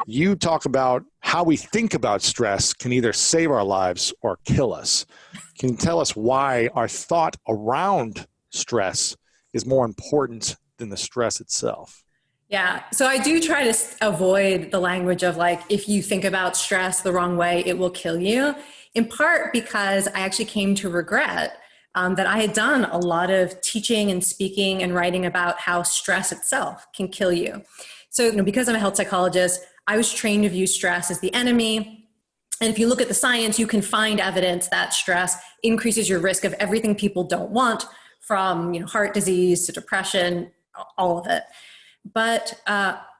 you talk about how we think about stress can either save our lives or kill us. Can you tell us why our thought around stress is more important than the stress itself? Yeah. So I do try to avoid the language of like, if you think about stress the wrong way, it will kill you. In part because I actually came to regret that I had done a lot of teaching and speaking and writing about how stress itself can kill you. So, because I'm a health psychologist, I was trained to view stress as the enemy. And if you look at the science, you can find evidence that stress increases your risk of everything people don't want, from heart disease to depression, all of it. But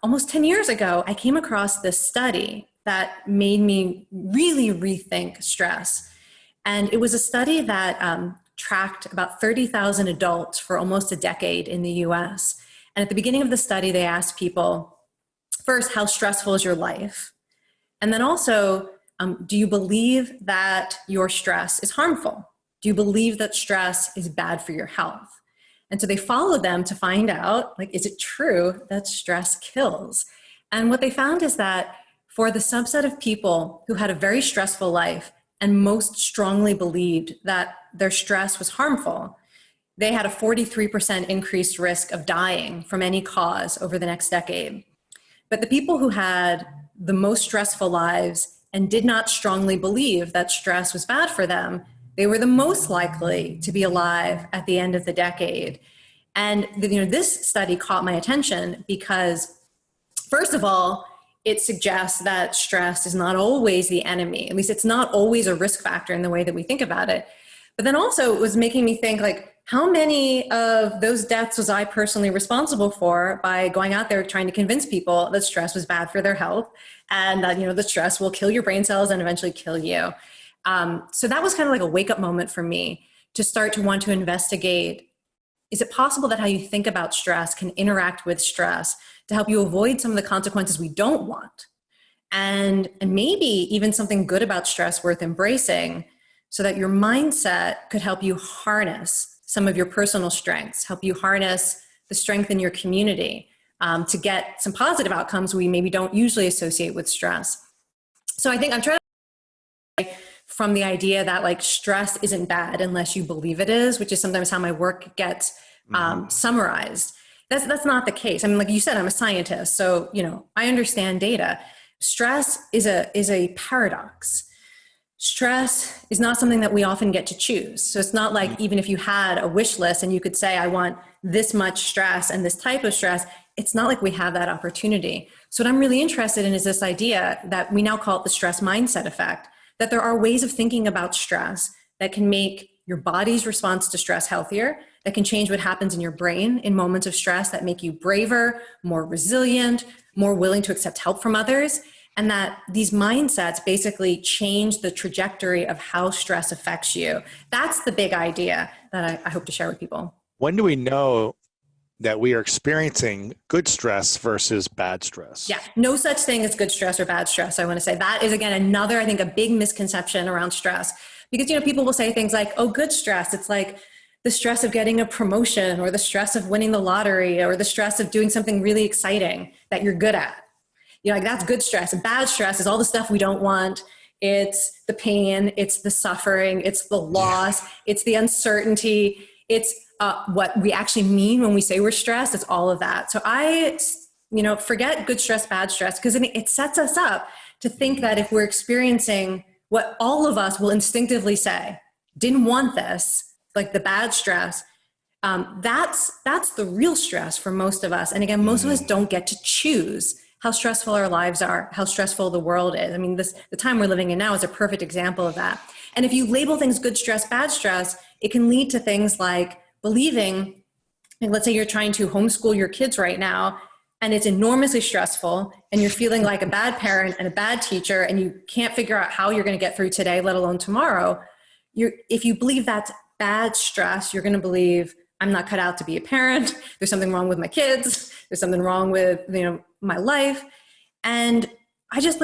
almost 10 years ago, I came across this study that made me really rethink stress. And it was a study that tracked about 30,000 adults for almost a decade in the US. And at the beginning of the study, they asked people, first, how stressful is your life? And then also, do you believe that your stress is harmful? Do you believe that stress is bad for your health? And so they followed them to find out, like, is it true that stress kills? And what they found is that for the subset of people who had a very stressful life and most strongly believed that their stress was harmful, they had a 43% increased risk of dying from any cause over the next decade. But the people who had the most stressful lives and did not strongly believe that stress was bad for them, they were the most likely to be alive at the end of the decade. And this study caught my attention because, first of all, it suggests that stress is not always the enemy. At least it's not always a risk factor in the way that we think about it. But then also it was making me think, like, how many of those deaths was I personally responsible for by going out there trying to convince people that stress was bad for their health and that, the stress will kill your brain cells and eventually kill you. So that was kind of like a wake-up moment for me to start to want to investigate, is it possible that how you think about stress can interact with stress to help you avoid some of the consequences we don't want? And maybe even something good about stress worth embracing so that your mindset could help you harness some of your personal strengths, help you harness the strength in your community to get some positive outcomes we maybe don't usually associate with stress. So I think I'm trying to from the idea that like stress isn't bad unless you believe it is, which is sometimes how my work gets summarized. That's not the case. I mean, like you said, I'm a scientist, so I understand data. Stress is a paradox. Stress is not something that we often get to choose. So it's not like even if you had a wish list and you could say, I want this much stress and this type of stress, it's not like we have that opportunity. So what I'm really interested in is this idea that we now call it the stress mindset effect, that there are ways of thinking about stress that can make your body's response to stress healthier, that can change what happens in your brain in moments of stress, that make you braver, more resilient, more willing to accept help from others, and that these mindsets basically change the trajectory of how stress affects you. That's the big idea that I hope to share with people. When do we know that we are experiencing good stress versus bad stress? Yeah, no such thing as good stress or bad stress. I want to say that is, again, another, I think, a big misconception around stress, because, people will say things like, oh, good stress, it's like the stress of getting a promotion or the stress of winning the lottery or the stress of doing something really exciting that you're good at. Like that's good stress. And bad stress is all the stuff we don't want. It's the pain, it's the suffering, it's the loss, it's the uncertainty, it's what we actually mean when we say we're stressed. It's all of that. So I, forget good stress, bad stress, because it sets us up to think that if we're experiencing what all of us will instinctively say, didn't want this, like the bad stress, that's the real stress for most of us. And again, most of us don't get to choose how stressful our lives are, how stressful the world is. I mean, the time we're living in now is a perfect example of that. And if you label things good stress, bad stress, it can lead to things like believing, like let's say you're trying to homeschool your kids right now, and it's enormously stressful, and you're feeling like a bad parent and a bad teacher, and you can't figure out how you're going to get through today, let alone tomorrow. If you believe that's bad stress, you're going to believe, I'm not cut out to be a parent. There's something wrong with my kids. There's something wrong with, my life. And I just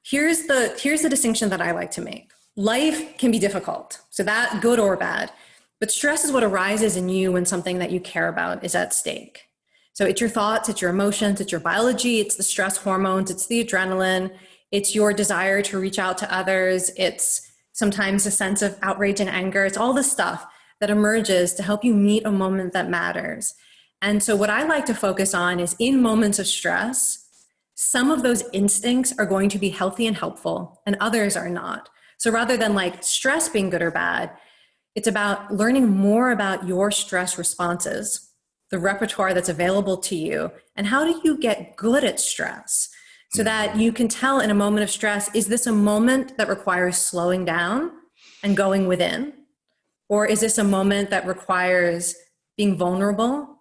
here's the distinction that I like to make. Life can be difficult. So that good or bad, but stress is what arises in you when something that you care about is at stake. So it's your thoughts, it's your emotions, it's your biology, it's the stress hormones, it's the adrenaline, it's your desire to reach out to others, it's sometimes a sense of outrage and anger. It's all the stuff that emerges to help you meet a moment that matters. And so what I like to focus on is in moments of stress, some of those instincts are going to be healthy and helpful, and others are not. So rather than like stress being good or bad, it's about learning more about your stress responses, the repertoire that's available to you, and how do you get good at stress so that you can tell in a moment of stress, is this a moment that requires slowing down and going within? Or is this a moment that requires being vulnerable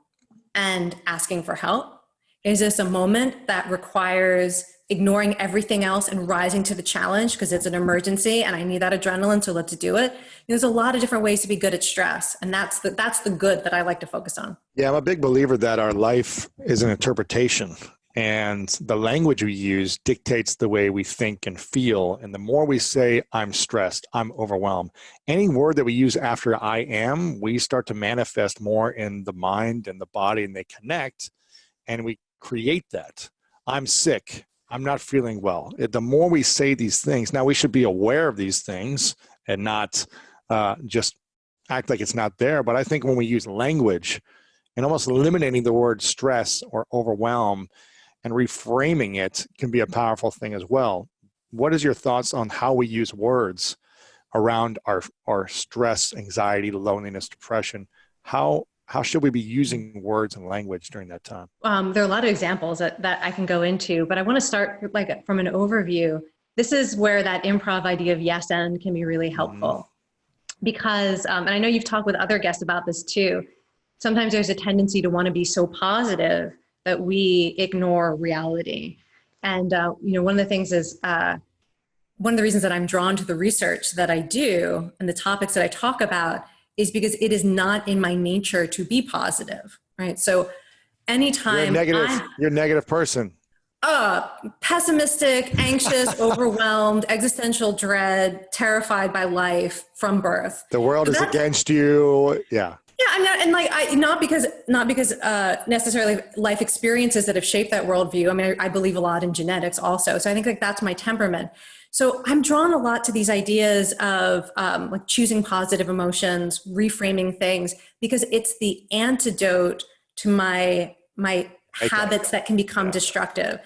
and asking for help? Is this a moment that requires ignoring everything else and rising to the challenge because it's an emergency and I need that adrenaline, so let's do it? There's a lot of different ways to be good at stress, and that's the good that I like to focus on. Yeah, I'm a big believer that our life is an interpretation, and the language we use dictates the way we think and feel. And the more we say, I'm stressed, I'm overwhelmed, any word that we use after I am, we start to manifest more in the mind and the body, and they connect, and we create that. I'm sick. I'm not feeling well. The more we say these things, now we should be aware of these things and not just act like it's not there. But I think when we use language and almost eliminating the word stress or overwhelm and reframing it can be a powerful thing as well. What is your thoughts on how we use words around our stress, anxiety, loneliness, depression? How should we be using words and language during that time? There are a lot of examples that I can go into, but I want to start like from an overview. This is where that improv idea of yes and can be really helpful. Because, and I know you've talked with other guests about this too, sometimes there's a tendency to want to be so positive that we ignore reality. And, one of the things is, one of the reasons that I'm drawn to the research that I do and the topics that I talk about is because it is not in my nature to be positive, right? So anytime you're a negative person. Pessimistic, anxious, overwhelmed, existential dread, terrified by life from birth. The world is against you. Yeah. Yeah, I'm not, not because necessarily life experiences that have shaped that worldview. I mean, I believe a lot in genetics also. So I think like that's my temperament. So I'm drawn a lot to these ideas of like choosing positive emotions, reframing things, because it's the antidote to my habits that can become destructive.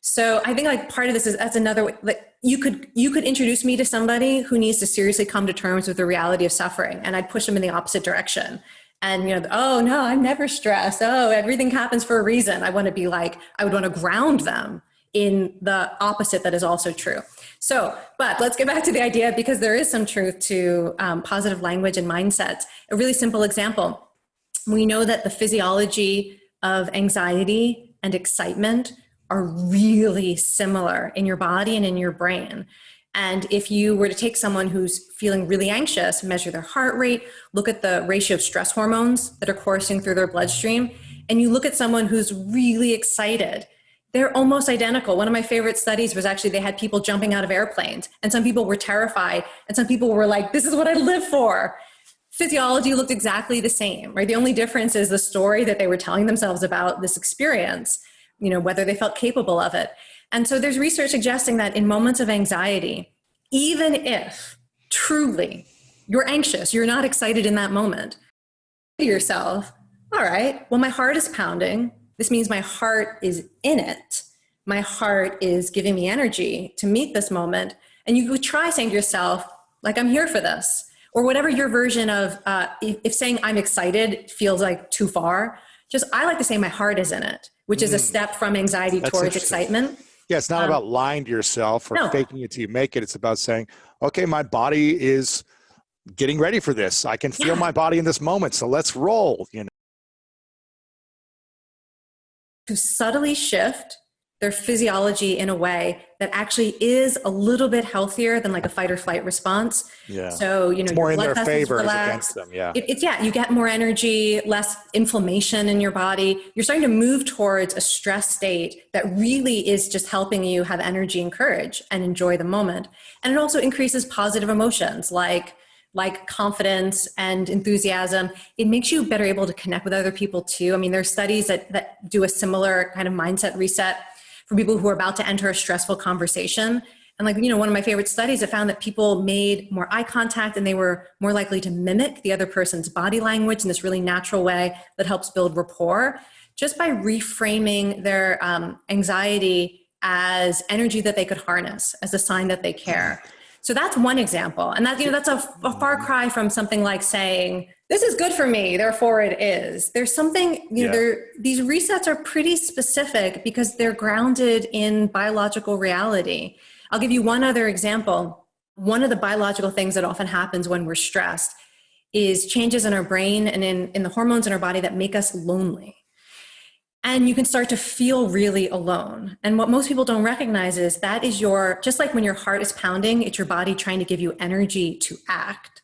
So I think like part of this is, that's another way, like you could introduce me to somebody who needs to seriously come to terms with the reality of suffering, and I'd push them in the opposite direction. And, oh no, I'm never stressed. Oh, everything happens for a reason. I want to be like, I would want to ground them in the opposite that is also true. So, but let's get back to the idea, because there is some truth to positive language and mindsets. A really simple example. We know that the physiology of anxiety and excitement are really similar in your body and in your brain. And if you were to take someone who's feeling really anxious, measure their heart rate, look at the ratio of stress hormones that are coursing through their bloodstream, and you look at someone who's really excited, they're almost identical. One of my favorite studies was actually they had people jumping out of airplanes, and some people were terrified, and some people were like, this is what I live for. Physiology looked exactly the same, right? The only difference is the story that they were telling themselves about this experience, whether they felt capable of it. And so there's research suggesting that in moments of anxiety, even if truly you're anxious, you're not excited in that moment, say to yourself, all right, well, my heart is pounding. This means my heart is in it. My heart is giving me energy to meet this moment. And you could try saying to yourself, like, I'm here for this. Or whatever your version of, if saying I'm excited feels like too far, I like to say my heart is in it, which is a step from anxiety towards excitement. Yeah, it's not about lying to yourself or faking it till you make it. It's about saying, okay, my body is getting ready for this. I can feel my body in this moment, so let's roll. To subtly shift their physiology in a way that actually is a little bit healthier than like a fight or flight response. Yeah. So, it's more in their favor as against them. Yeah. You get more energy, less inflammation in your body. You're starting to move towards a stress state that really is just helping you have energy and courage and enjoy the moment. And it also increases positive emotions like like confidence and enthusiasm, it makes you better able to connect with other people too. I mean, there's studies that do a similar kind of mindset reset for people who are about to enter a stressful conversation. And like, one of my favorite studies, it found that people made more eye contact and they were more likely to mimic the other person's body language in this really natural way that helps build rapport, just by reframing their anxiety as energy that they could harness, as a sign that they care. So that's one example. And that, that's a far cry from something like saying, this is good for me, therefore it is. There's something, these resets are pretty specific because they're grounded in biological reality. I'll give you one other example. One of the biological things that often happens when we're stressed is changes in our brain and in the hormones in our body that make us lonely. And you can start to feel really alone. And what most people don't recognize is that is just like when your heart is pounding, it's your body trying to give you energy to act.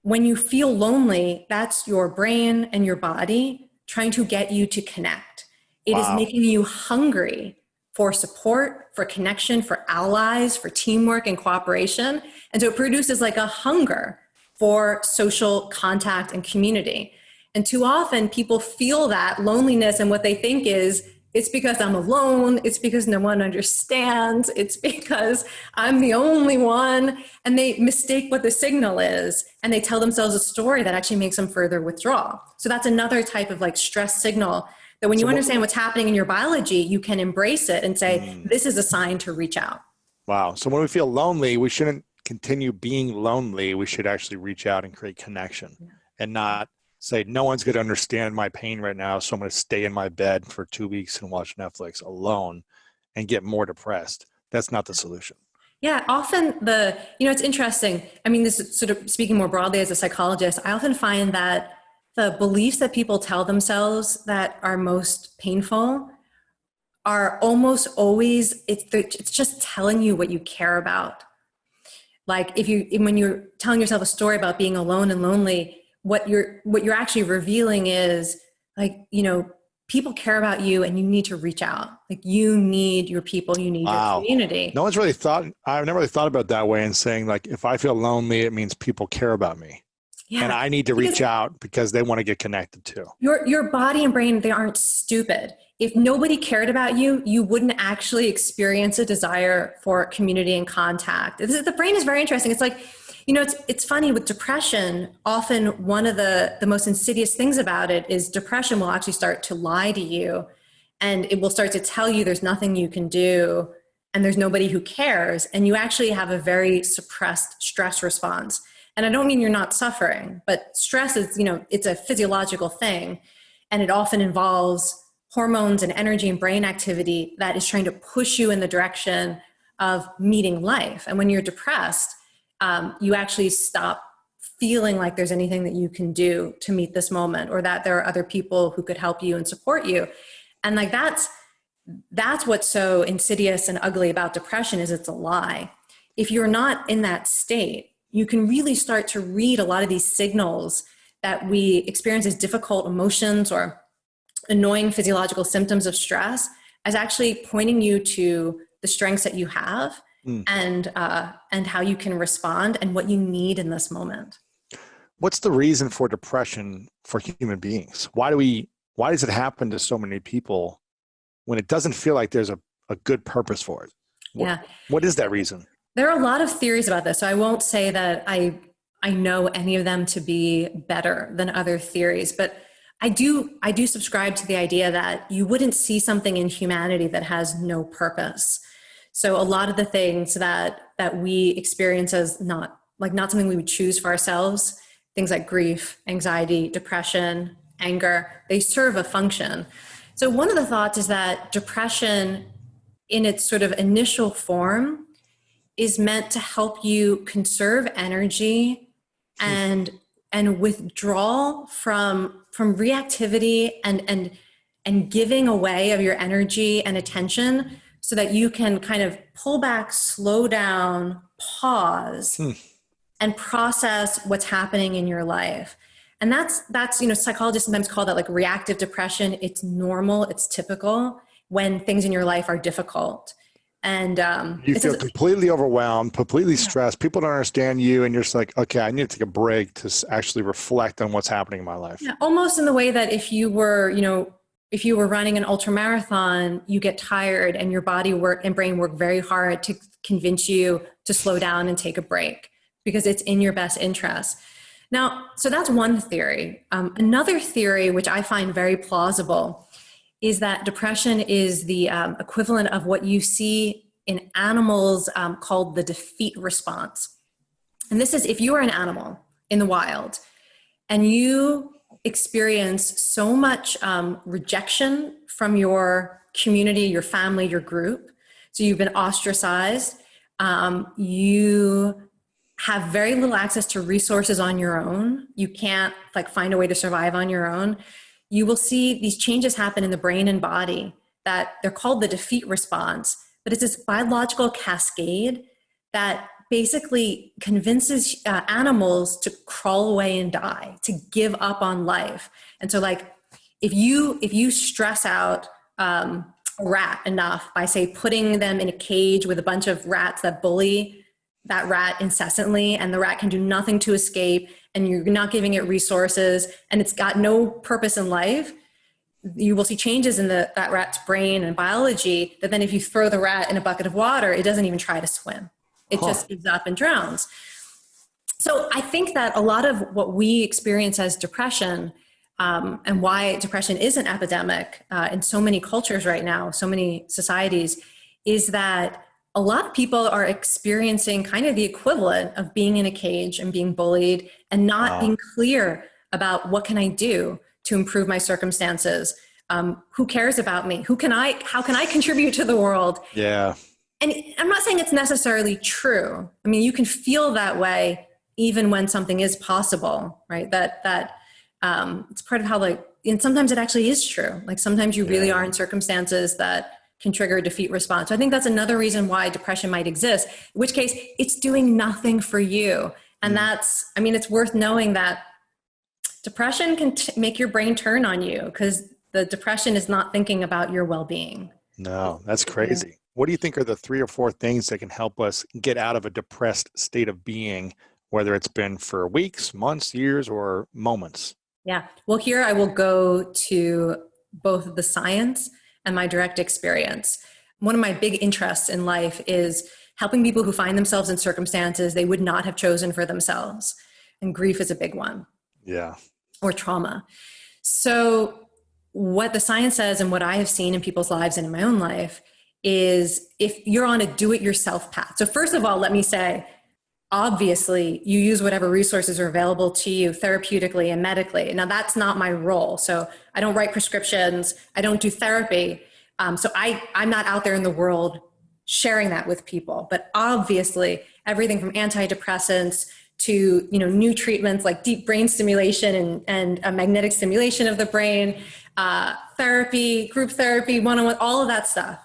When you feel lonely, that's your brain and your body trying to get you to connect. It is making you hungry for support, for connection, for allies, for teamwork and cooperation. And so it produces like a hunger for social contact and community. And too often people feel that loneliness, and what they think is, it's because I'm alone, it's because no one understands, it's because I'm the only one. And they mistake what the signal is, and they tell themselves a story that actually makes them further withdraw. So that's another type of like stress signal that when you understand what's happening in your biology, you can embrace it and say, this is a sign to reach out. Wow. So when we feel lonely, we shouldn't continue being lonely. We should actually reach out and create connection and not say, no one's going to understand my pain right now, so I'm going to stay in my bed for 2 weeks and watch Netflix alone and get more depressed. That's not the solution. Yeah, often it's interesting. I mean, this is sort of speaking more broadly as a psychologist, I often find that the beliefs that people tell themselves that are most painful are almost always, it's just telling you what you care about. Like when you're telling yourself a story about being alone and lonely, what you're actually revealing is like, people care about you and you need to reach out. Like you need your people, you need your community. I've never really thought about it that way, and saying like, if I feel lonely, it means people care about me. Yeah. And I need to reach out because they want to get connected too. Your body and brain, they aren't stupid. If nobody cared about you, you wouldn't actually experience a desire for community and contact. The brain is very interesting. It's like, it's funny with depression, often one of the most insidious things about it is depression will actually start to lie to you, and it will start to tell you there's nothing you can do and there's nobody who cares. And you actually have a very suppressed stress response. And I don't mean you're not suffering, but stress is, it's a physiological thing. And it often involves hormones and energy and brain activity that is trying to push you in the direction of meeting life. And when you're depressed, you actually stop feeling like there's anything that you can do to meet this moment, or that there are other people who could help you and support you. And like that's what's so insidious and ugly about depression, is it's a lie. If you're not in that state, you can really start to read a lot of these signals that we experience as difficult emotions or annoying physiological symptoms of stress as actually pointing you to the strengths that you have and how you can respond and what you need in this moment. What's the reason for depression for human beings? Why does it happen to so many people when it doesn't feel like there's a good purpose for it? What is that reason? There are a lot of theories about this, so I won't say that I know any of them to be better than other theories, but I do subscribe to the idea that you wouldn't see something in humanity that has no purpose. So a lot of the things that we experience as not something we would choose for ourselves, things like grief, anxiety, depression, anger, they serve a function. So one of the thoughts is that depression in its sort of initial form is meant to help you conserve energy and withdraw from reactivity and giving away of your energy and attention, so that you can kind of pull back, slow down, pause, and process what's happening in your life. And that's psychologists sometimes call that like reactive depression. It's normal, it's typical when things in your life are difficult. And you feel completely overwhelmed, completely stressed. People don't understand you. And you're just like, okay, I need to take a break to actually reflect on what's happening in my life. Yeah, almost in the way that if you were, if you were running an ultra marathon, you get tired and your body and brain work very hard to convince you to slow down and take a break because it's in your best interest. Now, so that's one theory. Another theory, which I find very plausible, is that depression is the equivalent of what you see in animals called the defeat response. And this is if you are an animal in the wild and you experience so much rejection from your community, your family, your group. So you've been ostracized. You have very little access to resources on your own. You can't find a way to survive on your own. You will see these changes happen in the brain and body that they're called the defeat response, but it's this biological cascade that basically convinces animals to crawl away and die, to give up on life. And so if you stress out a rat enough by, say, putting them in a cage with a bunch of rats that bully that rat incessantly, and the rat can do nothing to escape, and you're not giving it resources, and it's got no purpose in life, you will see changes in that rat's brain and biology that then if you throw the rat in a bucket of water, it doesn't even try to swim. It just gives up and drowns. So I think that a lot of what we experience as depression and why depression is an epidemic in so many cultures right now, so many societies, is that a lot of people are experiencing kind of the equivalent of being in a cage and being bullied and not being clear about what can I do to improve my circumstances? Who cares about me? How can I contribute to the world? Yeah. And I'm not saying it's necessarily true. I mean, you can feel that way even when something is possible, right? That it's part of how and sometimes it actually is true. Sometimes you really are in circumstances that can trigger a defeat response. So I think that's another reason why depression might exist, in which case it's doing nothing for you. And it's worth knowing that depression can make your brain turn on you because the depression is not thinking about your well-being. No, that's crazy. Yeah. What do you think are the 3 or 4 things that can help us get out of a depressed state of being, whether it's been for weeks, months, years, or moments? Yeah. Well, here I will go to both the science and my direct experience. One of my big interests in life is helping people who find themselves in circumstances they would not have chosen for themselves. And grief is a big one. Yeah. Or trauma. So what the science says and what I have seen in people's lives and in my own life is if you're on a do-it-yourself path. So first of all, let me say, obviously, you use whatever resources are available to you therapeutically and medically. Now, that's not my role. So I don't write prescriptions. I don't do therapy. So I'm not out there in the world sharing that with people. But obviously, everything from antidepressants to new treatments like deep brain stimulation and magnetic stimulation of the brain, therapy, group therapy, one-on-one, all of that stuff.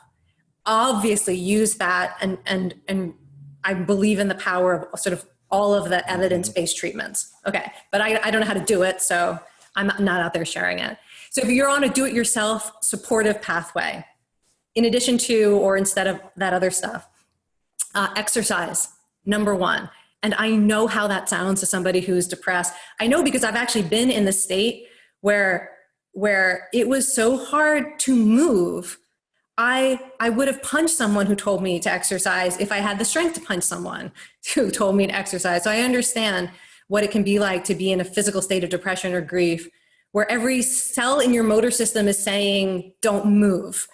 Obviously, use that and I believe in the power of sort of all of the evidence-based treatments. Okay, but I don't know how to do it, so I'm not out there sharing it. So if you're on a do-it-yourself supportive pathway, in addition to or instead of that other stuff, exercise, number one. And I know how that sounds to somebody who's depressed. I know because I've actually been in the state where it was so hard to move. I would have punched someone who told me to exercise if I had the strength to punch someone who told me to exercise. So I understand what it can be like to be in a physical state of depression or grief, where every cell in your motor system is saying, don't move,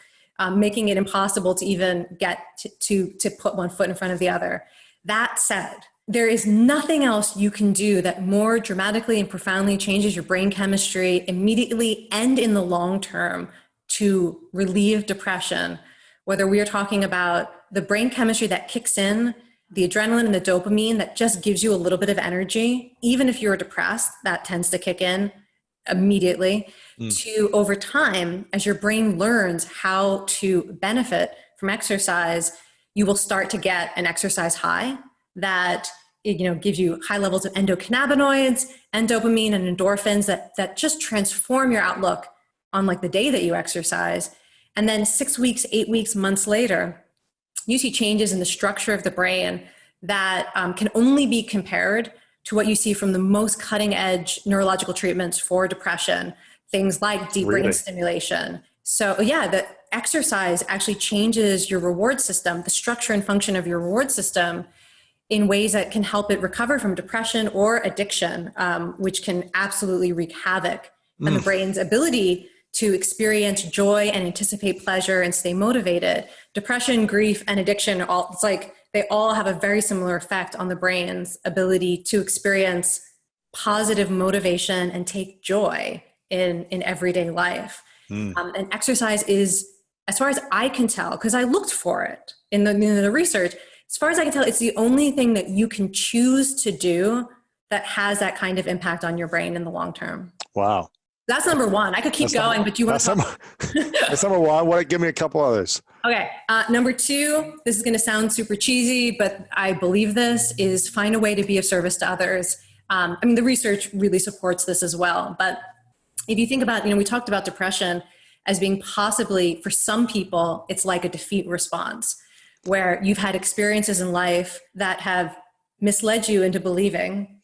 making it impossible to even get to put one foot in front of the other. That said, there is nothing else you can do that more dramatically and profoundly changes your brain chemistry immediately and in the long term to relieve depression, whether we are talking about the brain chemistry that kicks in, the adrenaline and the dopamine that just gives you a little bit of energy, even if you're depressed, that tends to kick in immediately, to over time, as your brain learns how to benefit from exercise, you will start to get an exercise high that gives you high levels of endocannabinoids and dopamine and endorphins that just transform your outlook on the day that you exercise. And then 6 weeks, 8 weeks, months later, you see changes in the structure of the brain that can only be compared to what you see from the most cutting edge neurological treatments for depression, things like deep brain stimulation. So yeah, the exercise actually changes your reward system, the structure and function of your reward system, in ways that can help it recover from depression or addiction, which can absolutely wreak havoc on the brain's ability to experience joy and anticipate pleasure and stay motivated. Depression, grief, and addiction it's like they all have a very similar effect on the brain's ability to experience positive motivation and take joy in everyday life. And exercise is, as far as I can tell, because I looked for it in the research, as far as I can tell, it's the only thing that you can choose to do that has that kind of impact on your brain in the long term. Wow. That's number one. I could keep going, but do you want to talk? That's number one. Give me a couple others. Okay. Number two, this is going to sound super cheesy, but I believe this, is find a way to be of service to others. I mean, the research really supports this as well. But if you think about, we talked about depression as being possibly, for some people, it's like a defeat response, where you've had experiences in life that have misled you into believing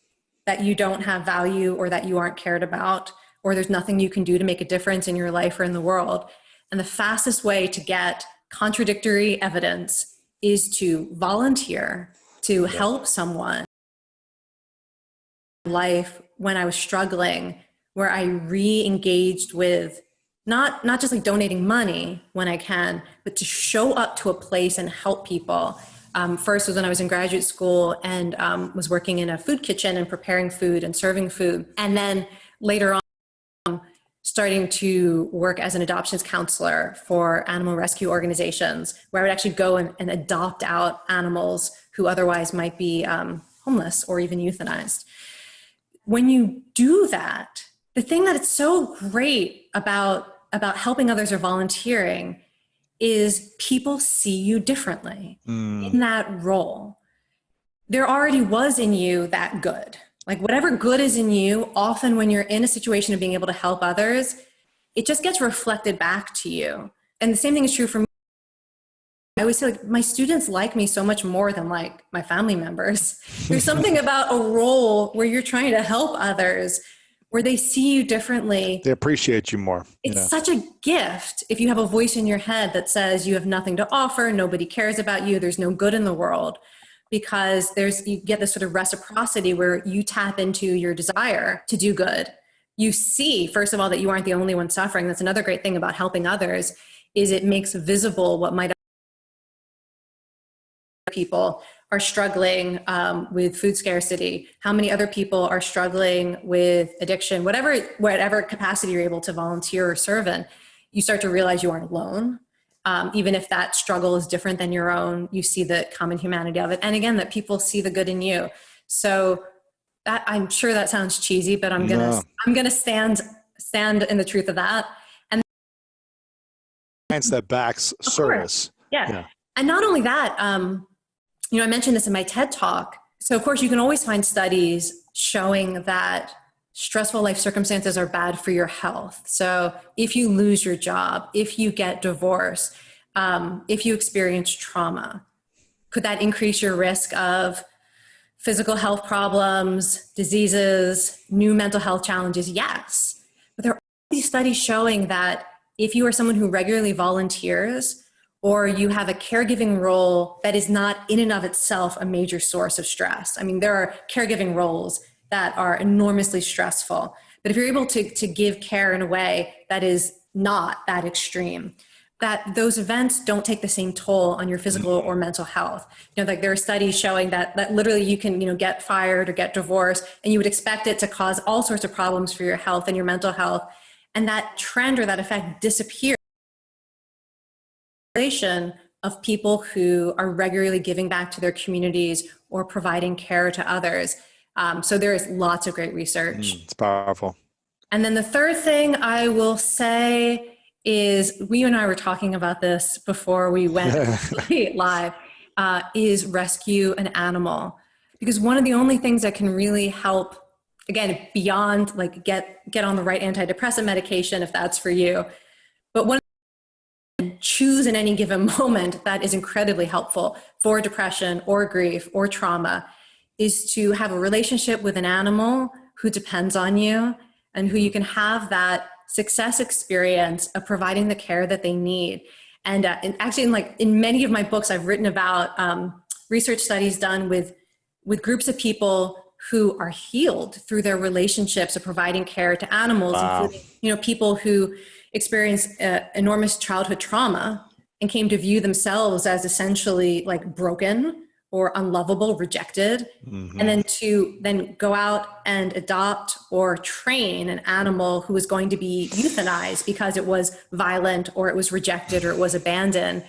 that you don't have value or that you aren't cared about, or there's nothing you can do to make a difference in your life or in the world. And the fastest way to get contradictory evidence is to volunteer to help someone. Life, when I was struggling, where I re-engaged with not just like donating money when I can, but to show up to a place and help people. First was when I was in graduate school and was working in a food kitchen and preparing food and serving food. And then later on, starting to work as an adoptions counselor for animal rescue organizations, where I would actually go and adopt out animals who otherwise might be homeless or even euthanized. When you do that, the thing that it's so great about helping others or volunteering is people see you differently in that role. There already was in you that good. Like whatever good is in you, often when you're in a situation of being able to help others, it just gets reflected back to you. And the same thing is true for me. I always say, like, my students like me so much more than like my family members. There's something about a role where you're trying to help others, where they see you differently. They appreciate you more. It's such a gift if you have a voice in your head that says you have nothing to offer, nobody cares about you, there's no good in the world. Because you get this sort of reciprocity where you tap into your desire to do good. You see, first of all, that you aren't the only one suffering. That's another great thing about helping others, is it makes visible what might people are struggling with food scarcity, how many other people are struggling with addiction, whatever capacity you're able to volunteer or serve in. You start to realize you aren't alone. Even if that struggle is different than your own, you see the common humanity of it. And again, that people see the good in you. So that, I'm sure that sounds cheesy, but I'm gonna stand in the truth of that. And science that backs service. Yeah. And not only that, I mentioned this in my TED talk. So of course you can always find studies showing that stressful life circumstances are bad for your health. So if you lose your job, if you get divorced, if you experience trauma, could that increase your risk of physical health problems, diseases, new mental health challenges? Yes. But there are these studies showing that if you are someone who regularly volunteers, or you have a caregiving role that is not in and of itself a major source of stress. I mean, there are caregiving roles that are enormously stressful. But if you're able to give care in a way that is not that extreme, that those events don't take the same toll on your physical or mental health. Like there are studies showing that literally you can, get fired or get divorced, and you would expect it to cause all sorts of problems for your health and your mental health. And that trend or that effect disappears of people who are regularly giving back to their communities or providing care to others. So there is lots of great research. It's powerful. And then the third thing I will say is, you and I were talking about this before we went live, is rescue an animal. Because one of the only things that can really help, again, beyond like get on the right antidepressant medication, if that's for you, but one choose in any given moment that is incredibly helpful for depression or grief or trauma is to have a relationship with an animal who depends on you and who you can have that success experience of providing the care that they need. And actually, in many of my books, I've written about research studies done with groups of people who are healed through their relationships of providing care to animals, including people who experienced enormous childhood trauma and came to view themselves as essentially like broken or unlovable, rejected, and then to go out and adopt or train an animal who was going to be euthanized because it was violent or it was rejected or it was abandoned.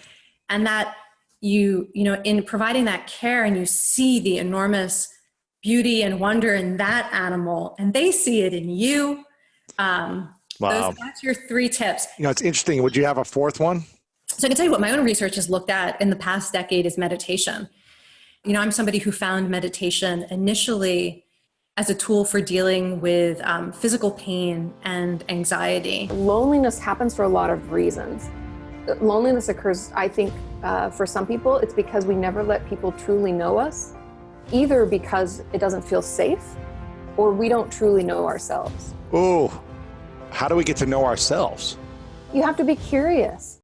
And that in providing that care, and you see the enormous beauty and wonder in that animal, and they see it in you. Wow. That's your 3 tips. It's interesting. Would you have a 4th one? So I can tell you what my own research has looked at in the past decade is meditation. I'm somebody who found meditation initially as a tool for dealing with physical pain and anxiety. Loneliness happens for a lot of reasons. Loneliness occurs, I think, for some people, it's because we never let people truly know us, either because it doesn't feel safe or we don't truly know ourselves. Oh, how do we get to know ourselves? You have to be curious.